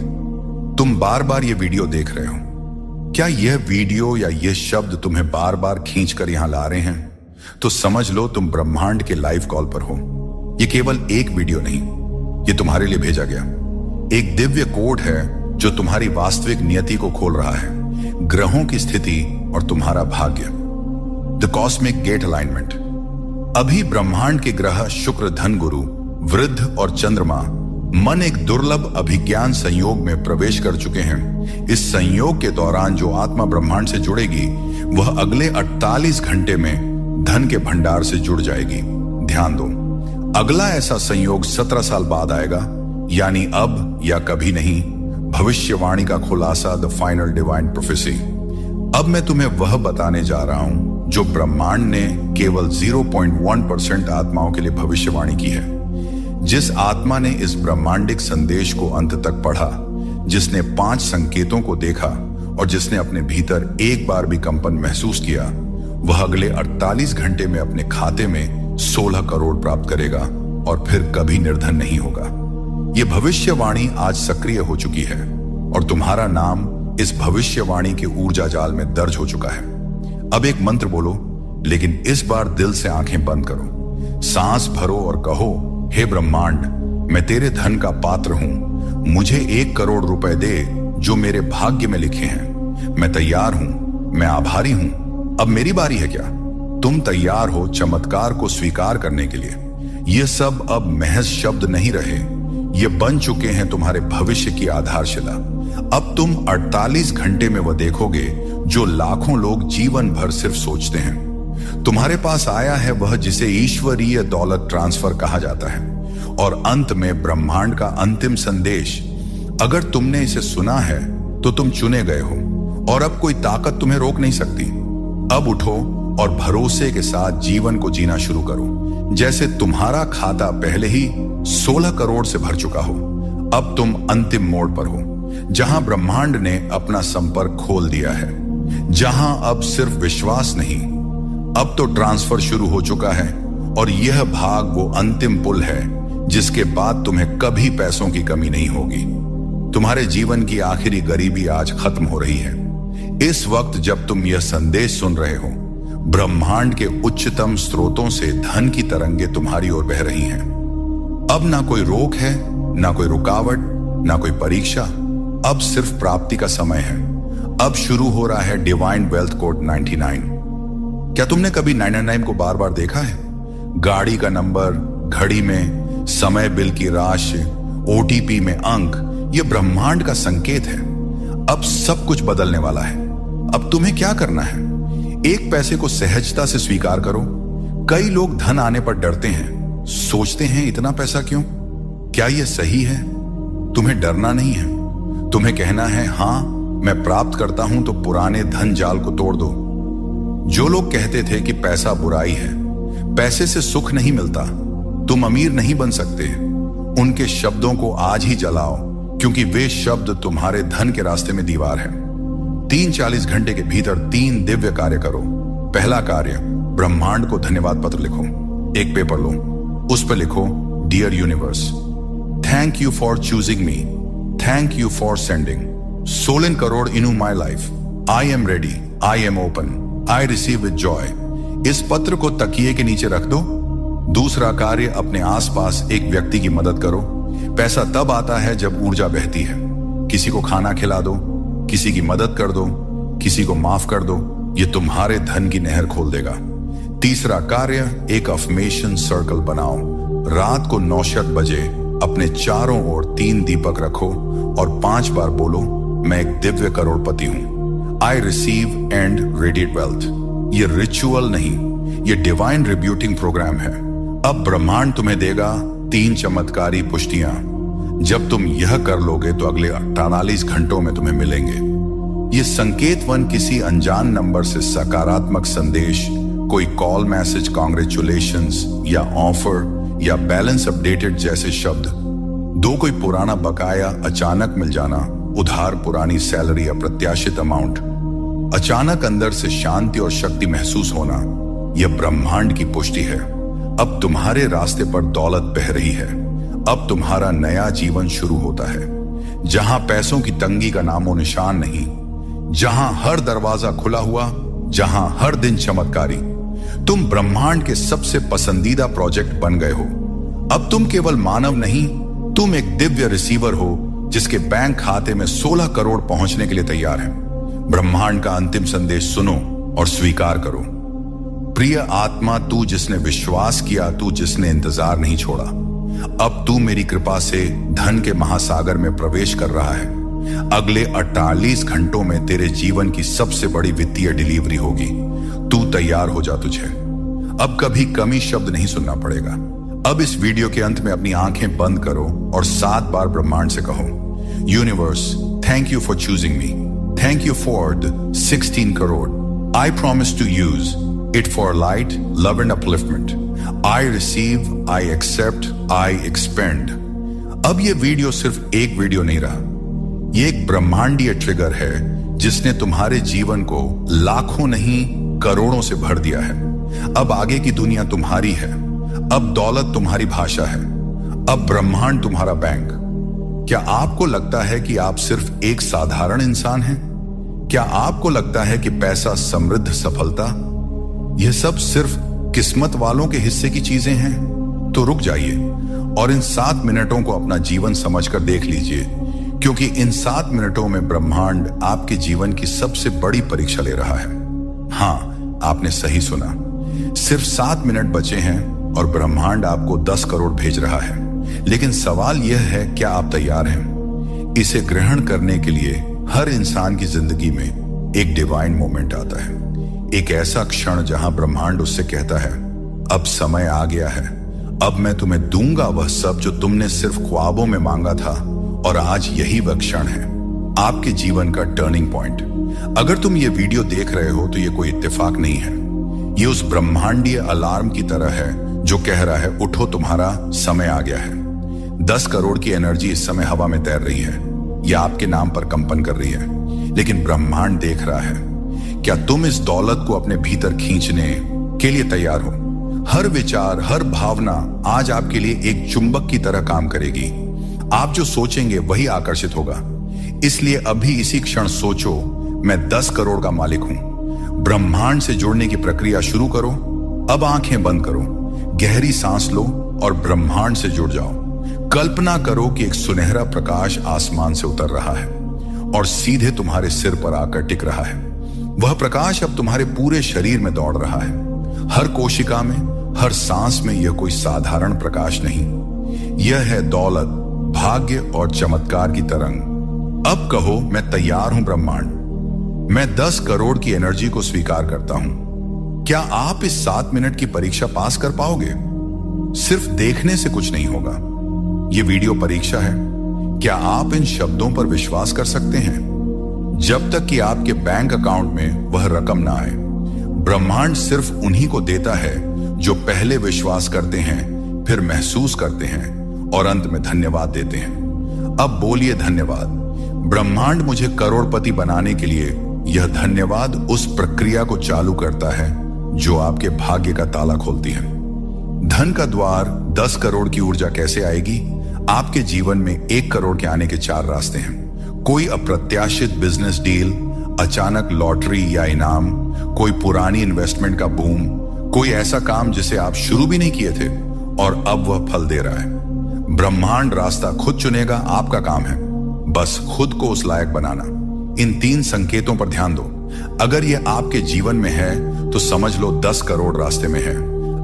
[SPEAKER 1] तुम बार बार ये वीडियो देख रहे हो। क्या यह वीडियो या ये शब्द तुम्हें बार बार खींच कर यहां ला रहे हैं? तो समझ लो तुम ब्रह्मांड के लाइव कॉल पर हो। ये केवल एक वीडियो नहीं, ये तुम्हारे लिए भेजा गया एक दिव्य कोड है जो तुम्हारी वास्तविक नियति को खोल रहा है, ग्रहों की स्थिति और तुम्हारा भाग्य। The cosmic gate alignment. अभी ब्रह्मांड के ग्रह शुक्र, धन गुरु, वृद्ध और चंद्रमा मन एक दुर्लभ अभिज्ञान संयोग में प्रवेश कर चुके हैं। इस संयोग के दौरान जो आत्मा ब्रह्मांड से जुड़ेगी वह अगले 48 घंटे में धन के भंडार से जुड़ जाएगी। ध्यान दो, अगला ऐसा संयोग 17 साल बाद आएगा, यानी अब या कभी नहीं। भविष्यवाणी का खुलासा, द फाइनल डिवाइन प्रोफेसी। अब मैं तुम्हें वह बताने जा रहा हूं जो ब्रह्मांड ने केवल 0.1% आत्माओं के लिए भविष्यवाणी की है। जिस आत्मा ने इस ब्रह्मांडिक संदेश को अंत तक पढ़ा, जिसने 5 संकेतों को देखा और जिसने अपने भीतर एक बार भी कंपन महसूस किया, वह अगले 48 घंटे में अपने खाते में 16 करोड़ प्राप्त करेगा और फिर कभी निर्धन नहीं होगा। यह भविष्यवाणी आज सक्रिय हो चुकी है और तुम्हारा नाम इस भविष्यवाणी के ऊर्जा जाल में दर्ज हो चुका है। अब एक मंत्र बोलो, लेकिन इस बार दिल से आंखें बंद करो, सांस भरो और कहो, हे ब्रह्मांड, मैं तेरे धन का पात्र हूं। मुझे 1 करोड़ रुपए दे जो मेरे भाग्य में लिखे हैं। मैं तैयार हूं, मैं आभारी हूं। अब मेरी बारी है क्या? तुम तैयार हो चमत्कार को स्वीकार करने के लिए? ये सब अब महज शब्द नहीं रहे, ये बन चुके हैं तुम्हारे भविष्य की आधारशिला। अब तुम 48 घंटे में वह देखोगे जो लाखों लोग जीवन भर सिर्फ सोचते हैं। तुम्हारे पास आया है वह जिसे ईश्वरीय दौलत ट्रांसफर कहा जाता है, और अंत में ब्रह्मांड का अंतिम संदेश। अगर तुमने इसे सुना है तो तुम चुने गए हो और अब कोई ताकत तुम्हें रोक नहीं सकती। अब उठो और भरोसे के साथ जीवन को जीना शुरू करो, जैसे तुम्हारा खाता पहले ही 16 करोड़ से भर चुका हो। अब तुम अंतिम मोड़ पर हो, जहां ब्रह्मांड ने अपना संपर्क खोल दिया है, जहां अब सिर्फ विश्वास नहीं, अब तो ट्रांसफर शुरू हो चुका है। और यह भाग वो अंतिम पुल है जिसके बाद तुम्हें कभी पैसों की कमी नहीं होगी। तुम्हारे जीवन की आखिरी गरीबी आज खत्म हो रही है। इस वक्त जब तुम यह संदेश सुन रहे हो, ब्रह्मांड के उच्चतम स्रोतों से धन की तरंगे तुम्हारी ओर बह रही हैं। अब ना कोई रोक है, ना कोई रुकावट, ना कोई परीक्षा। अब सिर्फ प्राप्ति का समय है। अब शुरू हो रहा है डिवाइन वेल्थ कोड 99। क्या तुमने कभी 99 को बार बार देखा है? गाड़ी का नंबर, घड़ी में समय, बिल की राशि, ओटीपी में अंक, यह ब्रह्मांड का संकेत है। अब सब कुछ बदलने वाला है। अब तुम्हें क्या करना है? एक पैसे को सहजता से स्वीकार करो। कई लोग धन आने पर डरते हैं, सोचते हैं इतना पैसा क्यों? क्या यह सही है? तुम्हें डरना नहीं है, तुम्हें कहना है, हां मैं प्राप्त करता हूं तो पुराने धन जाल को तोड़ दो। जो लोग कहते थे कि पैसा बुराई है, पैसे से सुख नहीं मिलता, तुम अमीर नहीं बन सकते, उनके शब्दों को आज ही जलाओ, क्योंकि वे शब्द तुम्हारे धन के रास्ते में दीवार है। 40 घंटे के भीतर 3 दिव्य कार्य करो। पहला कार्य, ब्रह्मांड को धन्यवाद पत्र लिखो। एक पेपर लो, उस पर लिखो, dear universe, thank you for choosing me, thank you for sending 16 crore into my life. I am ready, I am open, I receive with joy. इस पत्र को तकिए के नीचे रख दो। दूसरा कार्य, अपने आसपास एक व्यक्ति की मदद करो। पैसा तब आता है जब ऊर्जा बहती है। किसी को खाना खिला दो, किसी की मदद कर दो, किसी को माफ कर दो। ये तुम्हारे धन की नहर खोल देगा। तीसरा कार्य, एक अफर्मेशन सर्कल बनाओ। रात को 9:00 बजे अपने चारों ओर 3 दीपक रखो और 5 बार बोलो, मैं एक दिव्य करोड़पति हूं। I receive and radiate wealth. ये रिचुअल नहीं, ये डिवाइन रिब्यूटिंग प्रोग्राम है। अब ब्रह्मांड तुम्हें देगा 3 चमत्कारी पुष्टियां। जब तुम यह कर लोगे तो अगले 48 घंटों में तुम्हें मिलेंगे। ये संकेत वन किसी अनजान नंबर से सकारात्मक संदेश, कोई कॉल मैसेज, कांग्रेचुलेशंस या ऑफर या बैलेंस अपडेटेड जैसे शब्द। दो, कोई पुराना बकाया अचानक मिल जाना, उधार, पुरानी सैलरी, अप्रत्याशित अमाउंट। अचानक अंदर से शांति और शक्ति महसूस होना, यह ब्रह्मांड की पुष्टि है। अब तुम्हारे रास्ते पर दौलत बह रही है। अब तुम्हारा नया जीवन शुरू होता है, जहां पैसों की तंगी का नामो निशान नहीं, जहां हर दरवाजा खुला हुआ, जहां हर दिन चमत्कारी। तुम ब्रह्मांड के सबसे पसंदीदा प्रोजेक्ट बन गए हो। अब तुम केवल मानव नहीं, तुम एक दिव्य रिसीवर हो जिसके बैंक खाते में 16 करोड़ पहुंचने के लिए तैयार है। ब्रह्मांड का अंतिम संदेश सुनो और स्वीकार करो। प्रिय आत्मा, तू जिसने विश्वास किया, तू जिसने इंतजार नहीं छोड़ा, अब तू मेरी कृपा से धन के महासागर में प्रवेश कर रहा है। अगले 48 घंटों में तेरे जीवन की सबसे बड़ी वित्तीय डिलीवरी होगी। तू तैयार हो जा, तुझे अब कभी कमी शब्द नहीं सुनना पड़ेगा। अब इस वीडियो के अंत में अपनी आंखें बंद करो और 7 बार ब्रह्मांड से कहो, universe, thank you for choosing me, thank you for the 16 crore. I promise to use it for light, love and upliftment. I receive, I accept, I expend. अब ये वीडियो सिर्फ एक वीडियो नहीं रहा, ये एक ब्रह्मांडीय ट्रिगर है जिसने तुम्हारे जीवन को लाखों नहीं करोड़ों से भर दिया है। अब आगे की दुनिया तुम्हारी है। अब दौलत तुम्हारी भाषा है। अब ब्रह्मांड तुम्हारा बैंक। क्या आपको लगता है कि आप सिर्फ एक साधारण इंसान हैं? क्या आपको लगता है कि पैसा, समृद्ध, सफलता, यह सब सिर्फ किस्मत वालों के हिस्से की चीजें हैं? तो रुक जाइए और इन 7 मिनटों को अपना जीवन समझकर देख लीजिए, क्योंकि इन 7 मिनटों में ब्रह्मांड आपके जीवन की सबसे बड़ी परीक्षा ले रहा है। हां, आपने सही सुना। सिर्फ 7 मिनट बचे हैं और ब्रह्मांड आपको 10 करोड़ भेज रहा है। लेकिन सवाल यह है, क्या आप तैयार हैं? इसे ग्रहण करने के लिए हर इंसान की जिंदगी में एक डिवाइन मोमेंट आता है, एक ऐसा क्षण जहां ब्रह्मांड उससे कहता है, अब समय आ गया है, अब मैं तुम्हें दूंगा वह सब जो तुमने सिर्फ ख्वाबों में मांगा था। और आज यही वह क्षण है, आपके जीवन का टर्निंग पॉइंट। अगर तुम ये वीडियो देख रहे हो तो ये कोई इत्तेफाक नहीं है। ये उस ब्रह्मांडीय अलार्म की तरह है जो कह रहा है, उठो, तुम्हारा समय आ गया है। 10 करोड़ की एनर्जी इस समय हवा में तैर रही है, यह आपके नाम पर कंपन कर रही है। लेकिन ब्रह्मांड देख रहा है, क्या तुम इस दौलत को अपने भीतर खींचने के लिए तैयार हो? हर विचार, हर भावना आज आपके लिए एक चुंबक की तरह काम करेगी। आप जो सोचेंगे वही आकर्षित होगा। इसलिए अभी इसी क्षण सोचो, मैं 10 करोड़ का मालिक हूं। ब्रह्मांड से जुड़ने की प्रक्रिया शुरू करो। अब आंखें बंद करो, गहरी सांस लो और ब्रह्मांड से जुड़ जाओ। कल्पना करो कि एक सुनहरा प्रकाश आसमान से उतर रहा है और सीधे तुम्हारे सिर पर आकर टिक रहा है। वह प्रकाश अब तुम्हारे पूरे शरीर में दौड़ रहा है, हर कोशिका में, हर सांस में। यह कोई साधारण प्रकाश नहीं, यह है दौलत, भाग्य और चमत्कार की तरंग। अब कहो, मैं तैयार हूं ब्रह्मांड, मैं 10 करोड़ की एनर्जी को स्वीकार करता हूं। क्या आप इस 7 मिनट की परीक्षा पास कर पाओगे? सिर्फ देखने से कुछ नहीं होगा, यह वीडियो परीक्षा है। क्या आप इन शब्दों पर विश्वास कर सकते हैं? जब तक कि आपके बैंक अकाउंट में वह रकम ना आए। ब्रह्मांड सिर्फ उन्हीं को देता है जो पहले विश्वास करते हैं, फिर महसूस करते हैं और अंत में धन्यवाद देते हैं। अब बोलिए धन्यवाद। ब्रह्मांड मुझे करोड़पति बनाने के लिए यह धन्यवाद उस प्रक्रिया को चालू करता है जो आपके भाग्य का ताला खोलती है। धन का द्वार, 10 करोड़ की ऊर्जा कैसे आएगी? आपके जीवन में 1 करोड़ के आने के 4 रास्ते हैं। कोई अप्रत्याशित बिजनेस डील, अचानक लॉटरी या इनाम, कोई पुरानी इन्वेस्टमेंट का बूम, कोई ऐसा काम जिसे आप शुरू भी नहीं किए थे और अब वह फल दे रहा है। ब्रह्मांड रास्ता खुद चुनेगा, आपका काम है बस खुद को उस लायक बनाना। इन 3 संकेतों पर ध्यान दो। अगर यह आपके जीवन में है तो समझ लो 10 करोड़ रास्ते में है।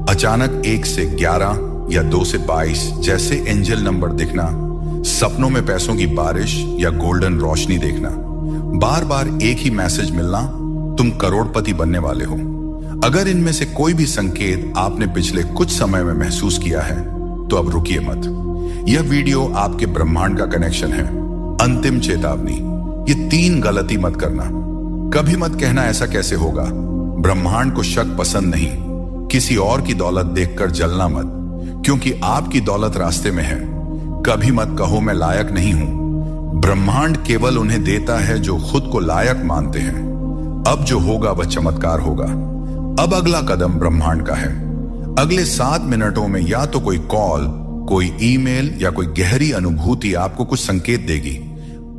[SPEAKER 1] अचानक 1 से 11 या 2 से 22 जैसे एंजल नंबर दिखना, सपनों में पैसों की बारिश या गोल्डन रोशनी देखना, बार बार एक ही मैसेज मिलना, तुम करोड़पति बनने वाले हो। अगर इनमें से कोई भी संकेत आपने पिछले कुछ समय में महसूस किया है तो अब रुकिए मत। यह वीडियो आपके ब्रह्मांड का कनेक्शन है। अंतिम चेतावनी, ये 3 गलती मत करना। कभी मत कहना ऐसा कैसे होगा। ब्रह्मांड को शक पसंद नहीं। किसी और की दौलत देखकर जलना मत, क्योंकि आपकी दौलत रास्ते में है। कभी मत कहो मैं लायक नहीं हूं। ब्रह्मांड केवल उन्हें देता है जो खुद को लायक मानते हैं। अब जो होगा वह चमत्कार होगा। अब अगला कदम ब्रह्मांड का है। अगले 7 मिनटों में या तो कोई कॉल, कोई ईमेल या कोई गहरी अनुभूति आपको कुछ संकेत देगी।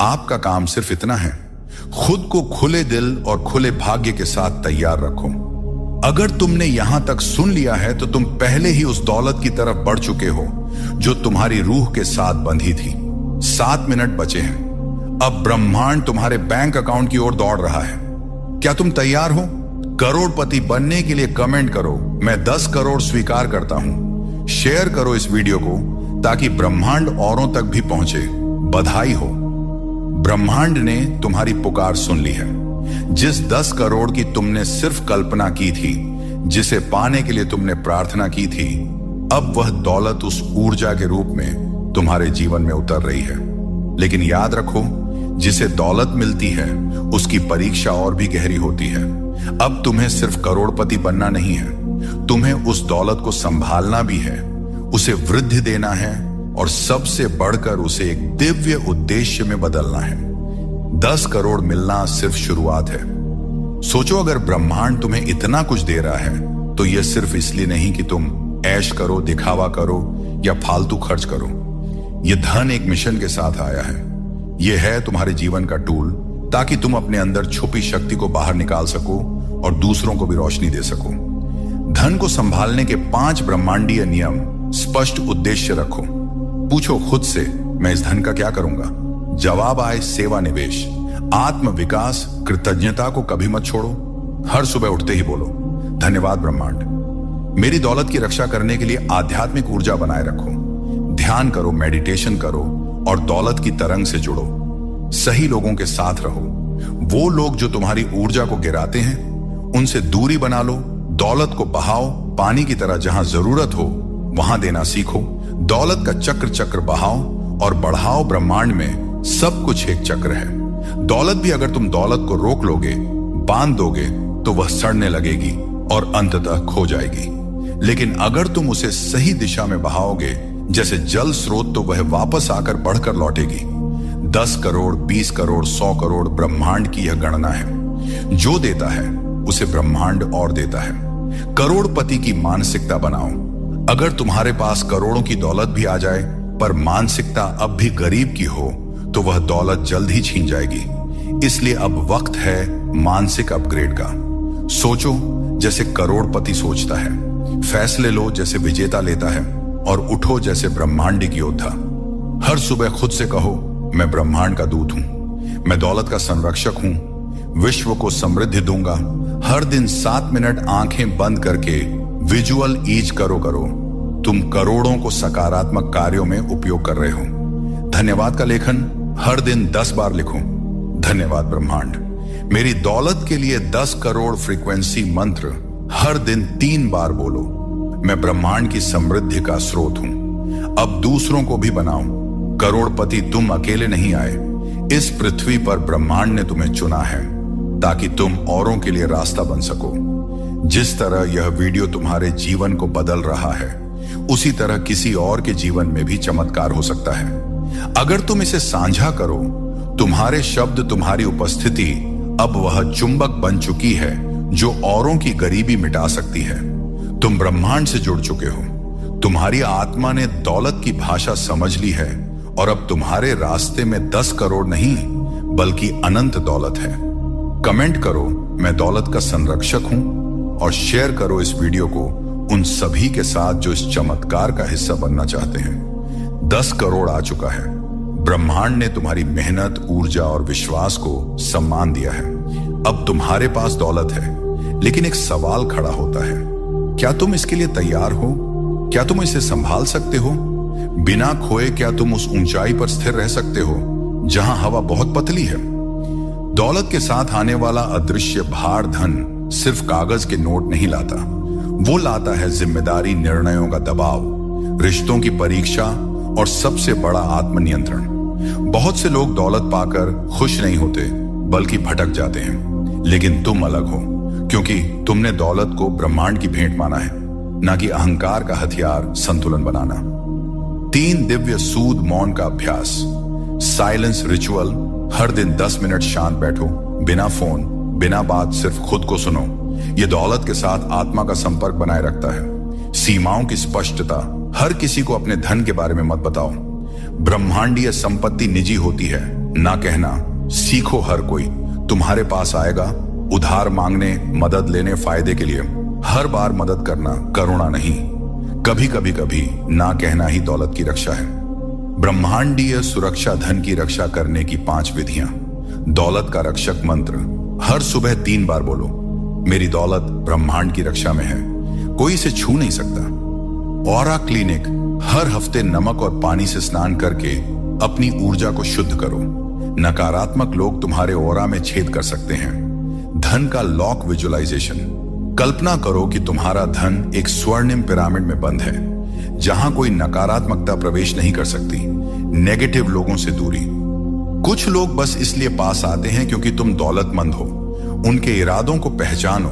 [SPEAKER 1] आपका काम सिर्फ इतना है, खुद को खुले दिल और खुले भाग्य के साथ तैयार रखो। अगर तुमने यहां तक सुन लिया है तो तुम पहले ही उस दौलत की तरफ बढ़ चुके हो जो तुम्हारी रूह के साथ बंधी थी। 7 मिनट बचे हैं। अब ब्रह्मांड तुम्हारे बैंक अकाउंट की ओर दौड़ रहा है। क्या तुम तैयार हो? करोड़पति बनने के लिए कमेंट करो, मैं 10 करोड़ स्वीकार करता हूं। शेयर करो इस वीडियो को ताकि ब्रह्मांड औरों तक भी पहुंचे। बधाई हो, ब्रह्मांड ने तुम्हारी पुकार सुन ली है। जिस 10 करोड़ की तुमने सिर्फ कल्पना की थी, जिसे पाने के लिए तुमने प्रार्थना की थी, अब वह दौलत उस ऊर्जा के रूप में तुम्हारे जीवन में उतर रही है। लेकिन याद रखो, जिसे दौलत मिलती है उसकी परीक्षा और भी गहरी होती है। अब तुम्हें सिर्फ करोड़पति बनना नहीं है, तुम्हें उस दौलत को संभालना भी है, उसे वृद्धि देना है और सबसे बढ़कर उसे एक दिव्य उद्देश्य में बदलना है। 10 करोड़ मिलना सिर्फ शुरुआत है। सोचो, अगर ब्रह्मांड तुम्हें इतना कुछ दे रहा है तो यह सिर्फ इसलिए नहीं कि तुम ऐश करो, दिखावा करो या फालतू खर्च करो। यह धन एक मिशन के साथ आया है। यह है तुम्हारे जीवन का टूल, ताकि तुम अपने अंदर छुपी शक्ति को बाहर निकाल सको और दूसरों को भी रोशनी दे सको। धन को संभालने के 5 ब्रह्मांडीय नियम, स्पष्ट उद्देश्य रखो। पूछो खुद से, मैं इस धन का क्या करूंगा? जवाब आए, सेवा, निवेश, आत्म विकास, कृतज्ञता को कभी मत छोड़ो। हर सुबह उठते ही बोलो, धन्यवाद ब्रह्मांड, मेरी दौलत की रक्षा करने के लिए आध्यात्मिक ऊर्जा बनाए रखो। ध्यान करो, मेडिटेशन करो और दौलत की तरंग से जुड़ो। सही लोगों के साथ रहो। वो लोग जो तुम्हारी ऊर्जा को गिराते हैं, उनसे दूरी बना लो। दौलत को बहाओ, पानी की तरह जहां जरूरत हो वहां देना सीखो। दौलत का चक्र चक्र बहाओ और बढ़ाओ। ब्रह्मांड में सब कुछ एक चक्र है। दौलत भी अगर तुम दौलत को रोक लोगे, बांध दोगे, तो वह सड़ने लगेगी और अंततः खो जाएगी। लेकिन अगर तुम उसे सही दिशा में बहाओगे, जैसे जल स्रोत, तो वह वापस आकर बढ़कर लौटेगी। 10 करोड़, 20 करोड़, 100 करोड़, ब्रह्मांड की यह गणना है। जो देता है उसे ब्रह्मांड और देता है। करोड़पति की मानसिकता बनाओ। अगर तुम्हारे पास करोड़ों की दौलत भी आ जाए, पर मानसिकता अब भी गरीब की हो, तो वह दौलत जल्द ही छीन जाएगी। इसलिए अब वक्त है मानसिक अपग्रेड का। सोचो जैसे करोड़पति सोचता है, फैसले लो जैसे विजेता लेता है, और उठो जैसे ब्रह्मांडिक योद्धा। हर सुबह खुद से कहो, मैं ब्रह्मांड का दूत हूं, मैं दौलत का संरक्षक हूं, विश्व को समृद्धि दूंगा। हर दिन 7 मिनट आंखें बंद करके विजुअल ईज करो। तुम करोड़ों को सकारात्मक कार्यों में उपयोग कर रहे हो। धन्यवाद का लेखन हर दिन 10 बार लिखो। धन्यवाद ब्रह्मांड, मेरी दौलत के लिए 10 करोड़ फ्रीक्वेंसी मंत्र हर दिन 3 बार बोलो। मैं ब्रह्मांड की समृद्धि का स्रोत हूं। अब दूसरों को भी बनाओ। करोड़पति तुम अकेले नहीं आए। इस पृथ्वी पर ब्रह्मांड ने तुम्हें चुना है ताकि तुम औरों के लिए रास्ता बन सको। जिस तरह यह वीडियो तुम्हारे जीवन को बदल रहा है, उसी तरह किसी और के जीवन में भी चमत्कार हो सकता है। अगर तुम इसे साझा करो, तुम्हारे शब्द, तुम्हारी उपस्थिति अब वह चुंबक बन चुकी है जो औरों की गरीबी मिटा सकती है। तुम ब्रह्मांड से जुड़ चुके हो। तुम्हारी आत्मा ने दौलत की भाषा समझ ली है और अब तुम्हारे रास्ते में 10 करोड़ नहीं बल्कि अनंत दौलत है। कमेंट करो, मैं दौलत का संरक्षक हूं, और शेयर करो इस वीडियो को उन सभी के साथ जो इस चमत्कार का हिस्सा बनना चाहते हैं। 10 करोड़ आ चुका है। ब्रह्मांड ने तुम्हारी मेहनत, ऊर्जा और विश्वास को सम्मान दिया है। अब तुम्हारे पास दौलत है, लेकिन एक सवाल खड़ा होता है, क्या तुम इसके लिए तैयार हो? क्या तुम इसे संभाल सकते हो? बिना खोए क्या तुम उस ऊंचाई पर स्थिर रह सकते हो जहां हवा बहुत पतली है? दौलत के साथ आने वाला अदृश्य भार धन सिर्फ कागज के नोट नहीं लाता। वो लाता है जिम्मेदारी, निर्णयों का दबाव, रिश्तों की परीक्षा और सबसे बड़ा आत्मनियंत्रण। बहुत से लोग दौलत पाकर खुश नहीं होते बल्कि भटक जाते हैं, लेकिन तुम अलग हो, क्योंकि तुमने दौलत को ब्रह्मांड की भेंट माना है, ना कि अहंकार का हथियार। संतुलन बनाना। 3 दिव्य सूद मौन का अभ्यास, साइलेंस रिचुअल। हर दिन 10 मिनट शांत बैठो, बिना फोन, बिना बात, सिर्फ खुद को सुनो। यह दौलत के साथ आत्मा का संपर्क बनाए रखता है। सीमाओं की स्पष्टता, हर किसी को अपने धन के बारे में मत बताओ। ब्रह्मांडीय संपत्ति निजी होती है, ना कहना सीखो। हर कोई तुम्हारे पास आएगा उधार मांगने, मदद लेने, फायदे के लिए। हर बार मदद करना करुणा नहीं, कभी ना कहना ही दौलत की रक्षा है। ब्रह्मांडीय सुरक्षा, धन की रक्षा करने की 5 विधियां। दौलत का रक्षक मंत्र हर सुबह 3 बार बोलो। मेरी दौलत ब्रह्मांड की रक्षा में है, कोई इसे छू नहीं सकता। ऑरा क्लिनिक, हर हफ्ते नमक और पानी से स्नान करके अपनी ऊर्जा को शुद्ध करो। नकारात्मक लोग तुम्हारे ऑरा में छेद कर सकते हैं। धन का लॉक विजुअलाइजेशन, कल्पना करो कि तुम्हारा धन एक स्वर्णिम पिरामिड में बंद है, जहां कोई नकारात्मकता प्रवेश नहीं कर सकती। नेगेटिव लोगों से दूरी। कुछ लोग बस इसलिए पास आते हैं क्योंकि तुम दौलतमंद हो। उनके इरादों को पहचानो,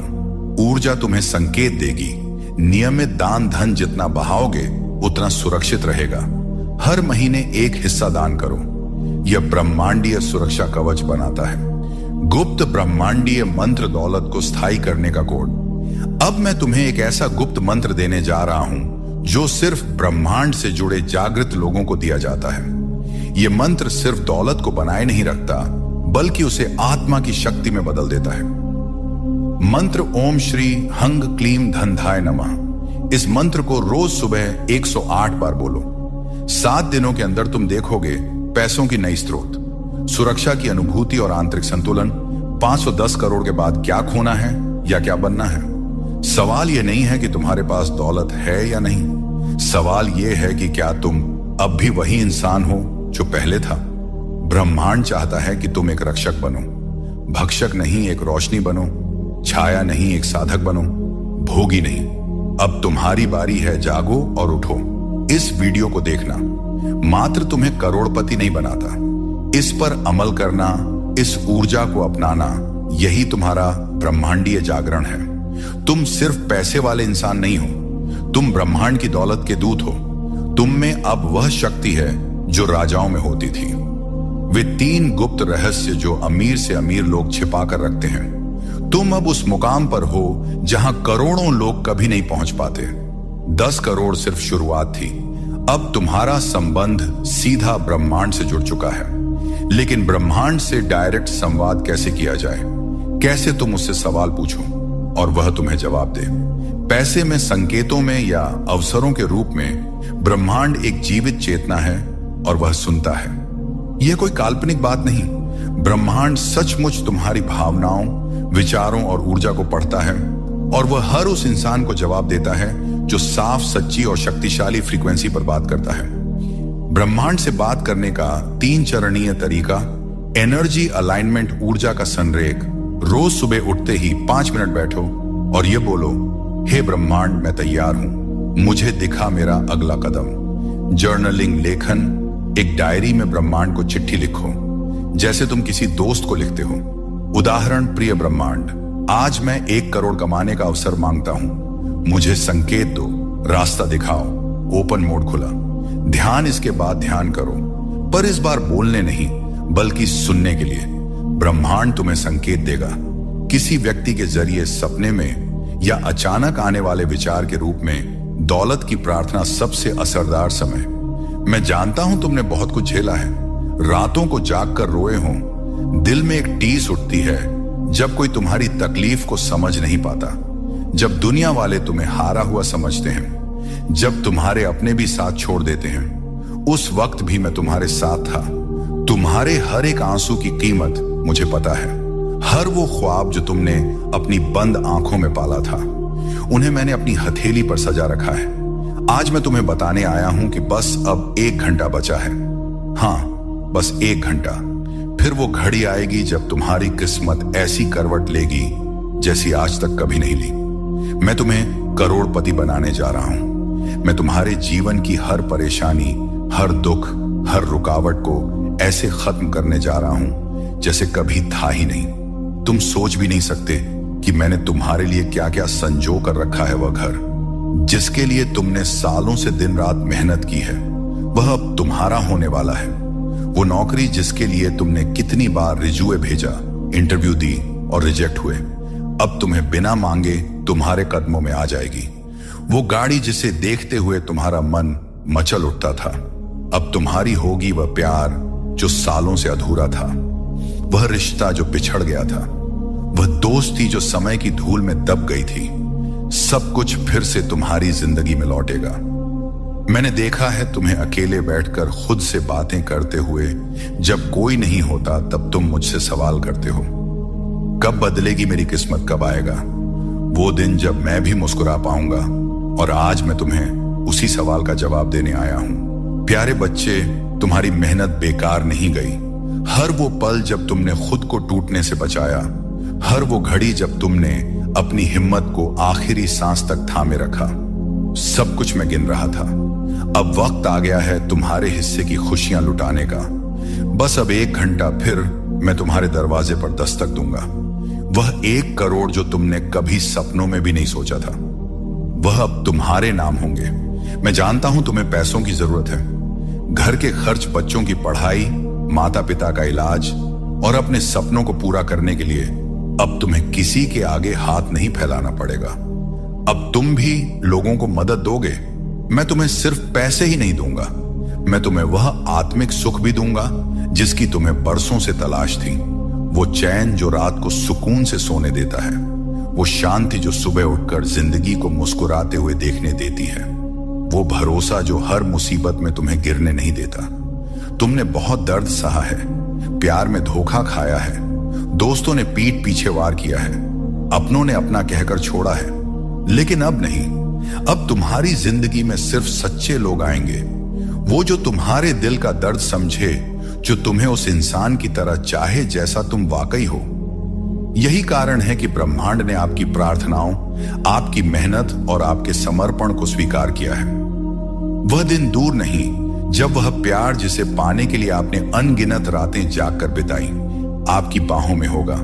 [SPEAKER 1] ऊर्जा तुम्हें संकेत देगी। नियमित दान, धन जितना बहाओगे उतना सुरक्षित रहेगा। हर महीने एक हिस्सा दान करो। यह ब्रह्मांडीय सुरक्षा कवच बनाता है, गुप्त ब्रह्मांडीय मंत्र दौलत को स्थायी करने का कोड। अब मैं तुम्हें एक ऐसा गुप्त मंत्र देने जा रहा हूं जो सिर्फ ब्रह्मांड से जुड़े जागृत लोगों को दिया जाता है। यह मंत्र सिर्फ दौलत को बनाए नहीं रखता, बल्कि उसे आत्मा की शक्ति में बदल देता है। मंत्र ओम श्री हंग क्लीम धनधाय नमः। इस मंत्र को रोज सुबह 108 बार बोलो। 7 दिनों के अंदर तुम देखोगे पैसों की नई स्रोत, सुरक्षा की अनुभूति और आंतरिक संतुलन। 510 करोड़ के बाद क्या खोना है या क्या बनना है? सवाल यह नहीं है कि तुम्हारे पास दौलत है या नहीं, सवाल यह है कि क्या तुम अब भी वही इंसान हो जो पहले था। ब्रह्मांड चाहता है कि तुम एक रक्षक बनो, भक्षक नहीं एक रोशनी बनो, छाया नहीं एक साधक बनो, भोगी नहीं। अब तुम्हारी बारी है, जागो और उठो। इस वीडियो को देखना मात्र तुम्हें करोड़पति नहीं बनाता, इस पर अमल करना, इस ऊर्जा को अपनाना, यही तुम्हारा ब्रह्मांडीय जागरण है। तुम सिर्फ पैसे वाले इंसान नहीं हो, तुम ब्रह्मांड की दौलत के दूत हो। तुम में अब वह शक्ति है जो राजाओं में होती थी। वे 3 गुप्त रहस्य जो अमीर से अमीर लोग छिपा कर रखते हैं। तुम अब उस मुकाम पर हो जहां करोड़ों लोग कभी नहीं पहुंच पाते। 10 करोड़ सिर्फ शुरुआत थी। अब तुम्हारा संबंध सीधा ब्रह्मांड से जुड़ चुका है। लेकिन ब्रह्मांड से डायरेक्ट संवाद कैसे किया जाए? कैसे तुम उससे सवाल पूछो और वह तुम्हें जवाब दे? पैसे में, संकेतों में या अवसरों के रूप में ब्रह्मांड एक जीवित चेतना है और वह सुनता है। यह कोई काल्पनिक बात नहीं। ब्रह्मांड सचमुच तुम्हारी भावनाओं, विचारों और ऊर्जा को पढ़ता है और वह हर उस इंसान को जवाब देता है जो साफ, सच्ची और शक्तिशाली फ्रीक्वेंसी पर बात करता है। ब्रह्मांड से बात करने का 3 चरणीय तरीका, एनर्जी अलाइनमेंट, ऊर्जा का संरेख। रोज सुबह उठते ही 5 मिनट बैठो और ये बोलो, हे ब्रह्मांड, मैं तैयार हूं, मुझे दिखा मेरा अगला कदम। जर्नलिंग, लेखन, एक डायरी में ब्रह्मांड को चिट्ठी लिखो जैसे तुम किसी दोस्त को लिखते हो। उदाहरण, प्रिय ब्रह्मांड, आज मैं 1 करोड़ कमाने का अवसर मांगता हूं, मुझे संकेत दो, रास्ता दिखाओ। ओपन मोड खुला। ध्यान, इसके बाद ध्यान करो, पर इस बार बोलने नहीं बल्कि सुनने के लिए। ब्रह्मांड तुम्हें संकेत देगा, किसी व्यक्ति के जरिए, सपने में या अचानक आने वाले विचार के रूप में। दौलत की प्रार्थना सबसे असरदार समय। मैं जानता हूं तुमने बहुत कुछ झेला है, रातों को जागकर रोए हो, दिल में एक टीस उठती है जब कोई तुम्हारी तकलीफ को समझ नहीं पाता, जब दुनिया वाले तुम्हें हारा हुआ समझते हैं, जब तुम्हारे अपने भी साथ छोड़ देते हैं। उस वक्त भी मैं तुम्हारे साथ था। तुम्हारे हर एक आंसू की कीमत मुझे पता है। हर वो ख्वाब जो तुमने अपनी बंद आंखों में पाला था, उन्हें मैंने अपनी हथेली पर सजा रखा है। आज मैं तुम्हें बताने आया हूं कि बस अब 1 घंटा बचा है। हां, बस 1 घंटा। फिर वो घड़ी आएगी जब तुम्हारी किस्मत ऐसी करवट लेगी जैसी आज तक कभी नहीं ली। मैं तुम्हें करोड़पति बनाने जा रहा हूं। मैं तुम्हारे जीवन की हर परेशानी, हर दुख, हर रुकावट को ऐसे खत्म करने जा रहा हूं जैसे कभी था ही नहीं। तुम सोच भी नहीं सकते कि मैंने तुम्हारे लिए क्या क्या संजो कर रखा है। वह घर जिसके लिए तुमने सालों से दिन रात मेहनत की है, वह अब तुम्हारा होने वाला है। वो नौकरी जिसके लिए तुमने कितनी बार रिज्यूमे भेजा, इंटरव्यू दी और रिजेक्ट हुए, अब तुम्हें बिना मांगे तुम्हारे कदमों में आ जाएगी। वो गाड़ी जिसे देखते हुए तुम्हारा मन मचल उठता था, अब तुम्हारी होगी। वह प्यार जो सालों से अधूरा था, वह रिश्ता जो पिछड़ गया था, वह दोस्ती जो समय की धूल में दब गई थी, सब कुछ फिर से तुम्हारी जिंदगी में लौटेगा। मैंने देखा है तुम्हें अकेले बैठकर खुद से बातें करते हुए। जब कोई नहीं होता तब तुम मुझसे सवाल करते हो, कब बदलेगी मेरी किस्मत, कब आएगा वो दिन जब मैं भी मुस्कुरा पाऊंगा। और आज मैं तुम्हें उसी सवाल का जवाब देने आया हूं। प्यारे बच्चे, तुम्हारी मेहनत बेकार नहीं गई। हर वो पल जब तुमने खुद को टूटने से बचाया, हर वो घड़ी जब तुमने अपनी हिम्मत को आखिरी सांस तक थामे रखा, सब कुछ मैं गिन रहा था। अब वक्त आ गया है तुम्हारे हिस्से की खुशियां लुटाने का। बस अब 1 घंटा, फिर मैं तुम्हारे दरवाजे पर दस्तक दूंगा। वह 1 करोड़ जो तुमने कभी सपनों में भी नहीं सोचा था, वह अब तुम्हारे नाम होंगे। मैं जानता हूं तुम्हें पैसों की जरूरत है, घर के खर्च, बच्चों की पढ़ाई, माता पिता का इलाज और अपने सपनों को पूरा करने के लिए अब तुम्हें किसी के आगे हाथ नहीं फैलाना पड़ेगा। अब तुम भी लोगों को मदद दोगे। मैं तुम्हें सिर्फ पैसे ही नहीं दूंगा, मैं तुम्हें वह आत्मिक सुख भी दूंगा जिसकी तुम्हें बरसों से तलाश थी। वो चैन जो रात को सुकून से सोने देता है, वो शांति जो सुबह उठकर जिंदगी को मुस्कुराते हुए देखने देती है, वो भरोसा जो हर मुसीबत में तुम्हें गिरने नहीं देता। तुमने बहुत दर्द सहा है, प्यार में धोखा खाया है, दोस्तों ने पीठ पीछे वार किया है, अपनों ने अपना कहकर छोड़ा है, लेकिन अब नहीं। अब तुम्हारी जिंदगी में सिर्फ सच्चे लोग आएंगे, वो जो तुम्हारे दिल का दर्द समझे, जो तुम्हें उस इंसान की तरह चाहे जैसा तुम वाकई हो। यही कारण है कि ब्रह्मांड ने आपकी प्रार्थनाओं, आपकी मेहनत और आपके समर्पण को स्वीकार किया है। वह दिन दूर नहीं जब वह प्यार जिसे पाने के लिए आपने अनगिनत रातें जागकर बिताई, आपकी बाहों में होगा।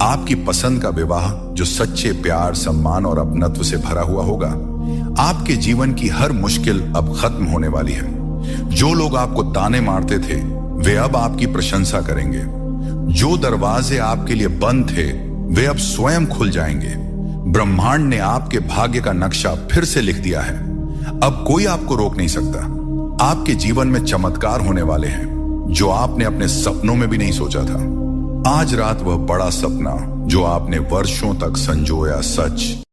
[SPEAKER 1] आपकी पसंद का विवाह जो सच्चे प्यार, सम्मान और अपनत्व से भरा हुआ होगा। आपके जीवन की हर मुश्किल अब खत्म होने वाली है। जो लोग आपको ताने मारते थे वे अब आपकी प्रशंसा करेंगे। जो दरवाजे आपके लिए बंद थे वे अब स्वयं खुल जाएंगे। ब्रह्मांड ने आपके भाग्य का नक्शा फिर से लिख दिया है। अब कोई आपको रोक नहीं सकता। आपके जीवन में चमत्कार होने वाले हैं जो आपने अपने सपनों में भी नहीं सोचा था। आज रात वह बड़ा सपना जो आपने वर्षों तक संजोया सच